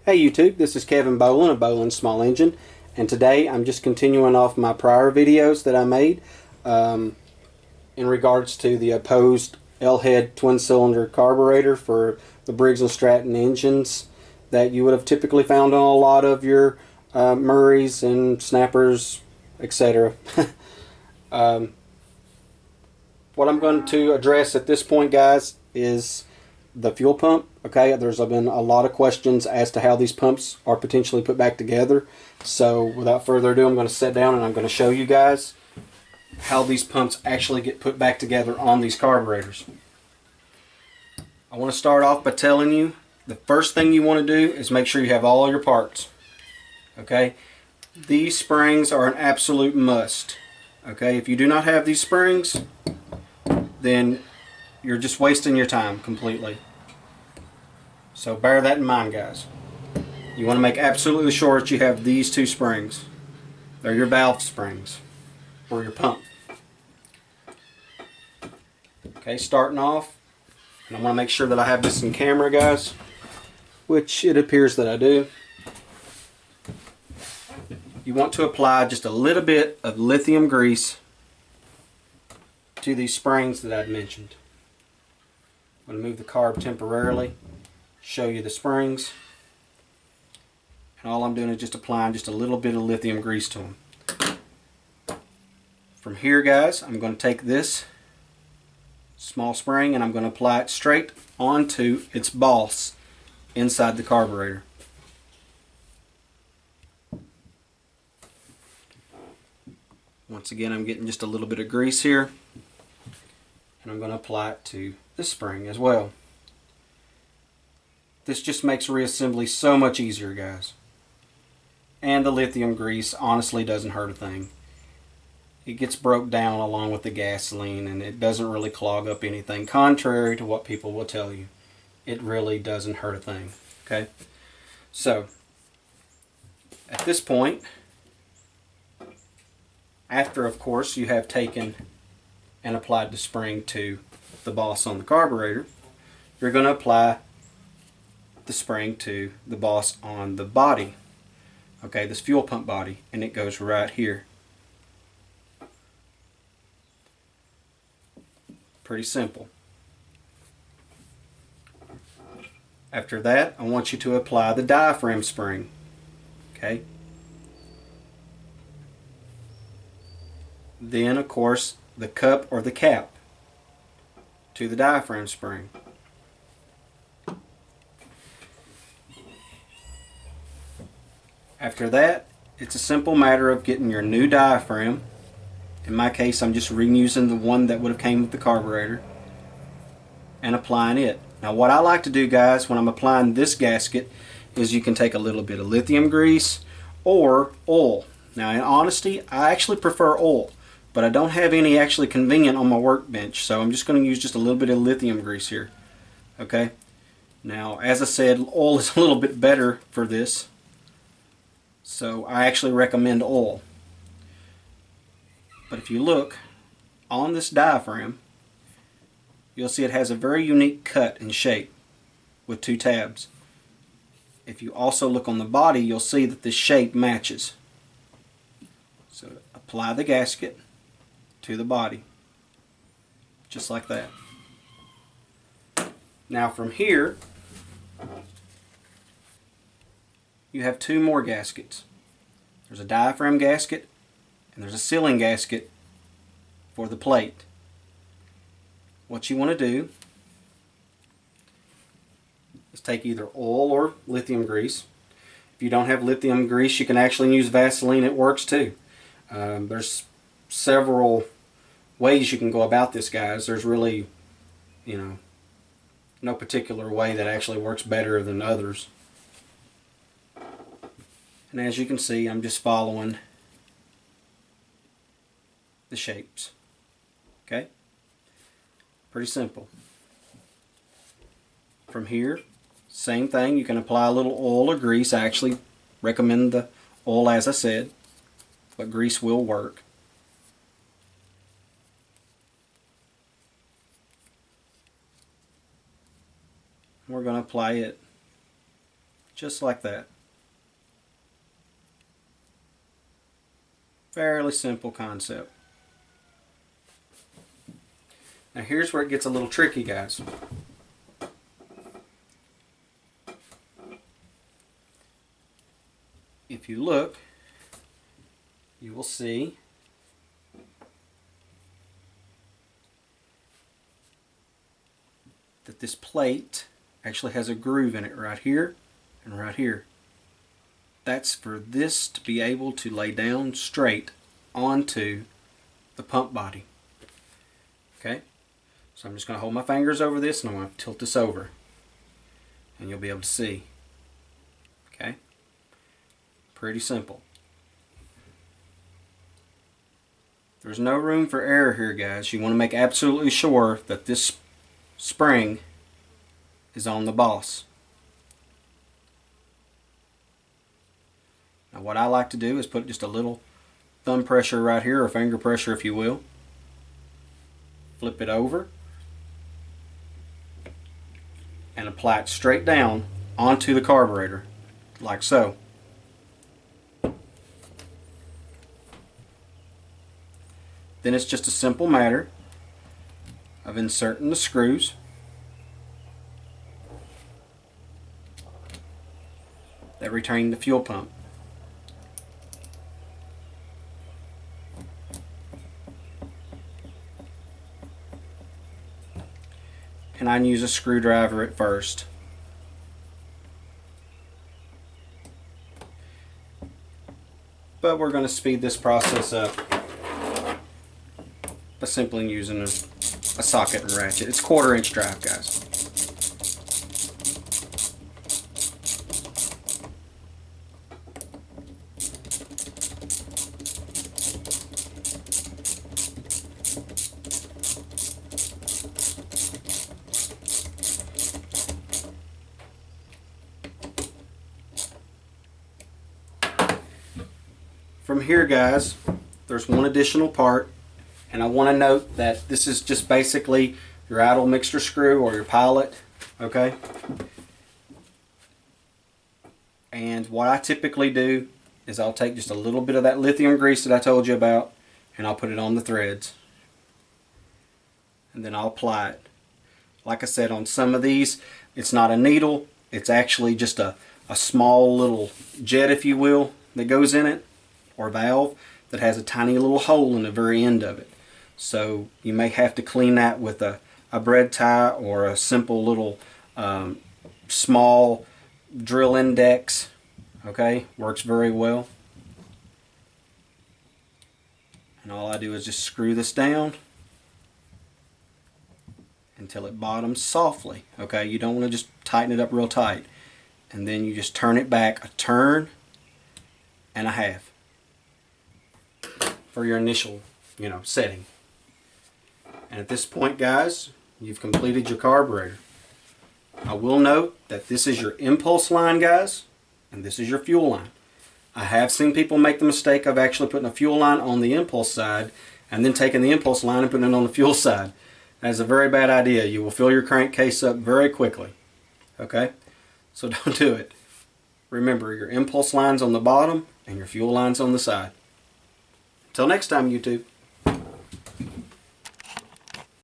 Hey YouTube, this is Kevin Bolin of Bolin Small Engine, and today I'm just continuing off my prior videos that I made in regards to the opposed L-head twin-cylinder carburetor for the Briggs and Stratton engines that you would have typically found on a lot of your Murrays and Snappers, etc. What I'm going to address at this point, guys, is the fuel pump. Okay, there's been a lot of questions as to how these pumps are potentially put back together. So without further ado, I'm going to sit down and I'm going to show you guys how these pumps actually get put back together on these carburetors. I want to start off by telling you the first thing you want to do is make sure you have all your parts. Okay, these springs are an absolute must. Okay, if you do not have these springs, then you're just wasting your time completely. So bear that in mind, guys. You want to make absolutely sure that you have these two springs. They're your valve springs for your pump. Okay, starting off, and I want to make sure that I have this in camera, guys, which it appears that I do. You want to apply just a little bit of lithium grease to these springs that I'd mentioned. I'm going to move the carb temporarily, show you the springs, and all I'm doing is just applying just a little bit of lithium grease to them. From here, guys, I'm going to take this small spring and I'm going to apply it straight onto its boss inside the carburetor. Once again, I'm getting just a little bit of grease here, and I'm going to apply it to this spring as well. This just makes reassembly so much easier, guys. And the lithium grease honestly doesn't hurt a thing. It gets broke down along with the gasoline and it doesn't really clog up anything, contrary to what people will tell you. It really doesn't hurt a thing. Okay? So, at this point, after of course you have taken and applied the spring to the boss on the carburetor, you're going to apply the spring to the boss on the body. Okay, this fuel pump body, and it goes right here. Pretty simple. After that, I want you to apply the diaphragm spring. Okay. Then, of course, the cup or the cap to the diaphragm spring. After that, it's a simple matter of getting your new diaphragm. In my case, I'm just reusing the one that would have came with the carburetor and applying it. Now what I like to do, guys, when I'm applying this gasket is you can take a little bit of lithium grease or oil. Now in honesty, I actually prefer oil, but I don't have any actually convenient on my workbench, so I'm just going to use just a little bit of lithium grease here. Okay? Now as I said, oil is a little bit better for this, so I actually recommend oil. But if you look on this diaphragm, you'll see it has a very unique cut and shape with two tabs. If you also look on the body, you'll see that the shape matches. So apply the gasket to the body, just like that. Now from here, you have two more gaskets. There's a diaphragm gasket and there's a sealing gasket for the plate. What you want to do is take either oil or lithium grease. If you don't have lithium grease, you can actually use Vaseline. It works too. There's several ways you can go about this, guys. There's really, no particular way that actually works better than others. And as you can see, I'm just following the shapes. Okay? Pretty simple. From here, same thing. You can apply a little oil or grease. I actually recommend the oil, as I said, but grease will work. We're going to apply it Just like that. Fairly simple concept. Now here's where it gets a little tricky, guys. If you look, you will see that this plate actually has a groove in it right here and right here. That's for this to be able to lay down straight onto the pump body. Okay, so I'm just going to hold my fingers over this and I'm going to tilt this over and you'll be able to see. Okay, pretty simple. There's no room for error here, guys. You want to make absolutely sure that this spring is on the boss. Now what I like to do is put just a little thumb pressure right here, or finger pressure if you will. Flip it over and apply it straight down onto the carburetor, like so. Then it's just a simple matter of inserting the screws that retain the fuel pump. And I use a screwdriver at first. But we're going to speed this process up by simply using a socket and ratchet. It's 1/4 inch drive, guys. From here, guys, there's one additional part, and I want to note that this is just basically your idle mixture screw or your pilot, okay? And what I typically do is I'll take just a little bit of that lithium grease that I told you about and I'll put it on the threads. And then I'll apply it. Like I said, on some of these, it's not a needle, it's actually just a small little jet, if you will, that goes in it, or valve that has a tiny little hole in the very end of it. So you may have to clean that with a bread tie or a simple little small drill index. Okay, works very well. And all I do is just screw this down until it bottoms softly. Okay, you don't want to just tighten it up real tight. And then you just turn it back a turn and a half for your initial, setting. And at this point, guys, you've completed your carburetor. I will note that this is your impulse line, guys, and this is your fuel line. I have seen people make the mistake of actually putting a fuel line on the impulse side and then taking the impulse line and putting it on the fuel side. That is a very bad idea. You will fill your crankcase up very quickly. Okay? So don't do it. Remember, your impulse line's on the bottom and your fuel line's on the side. Until next time, YouTube.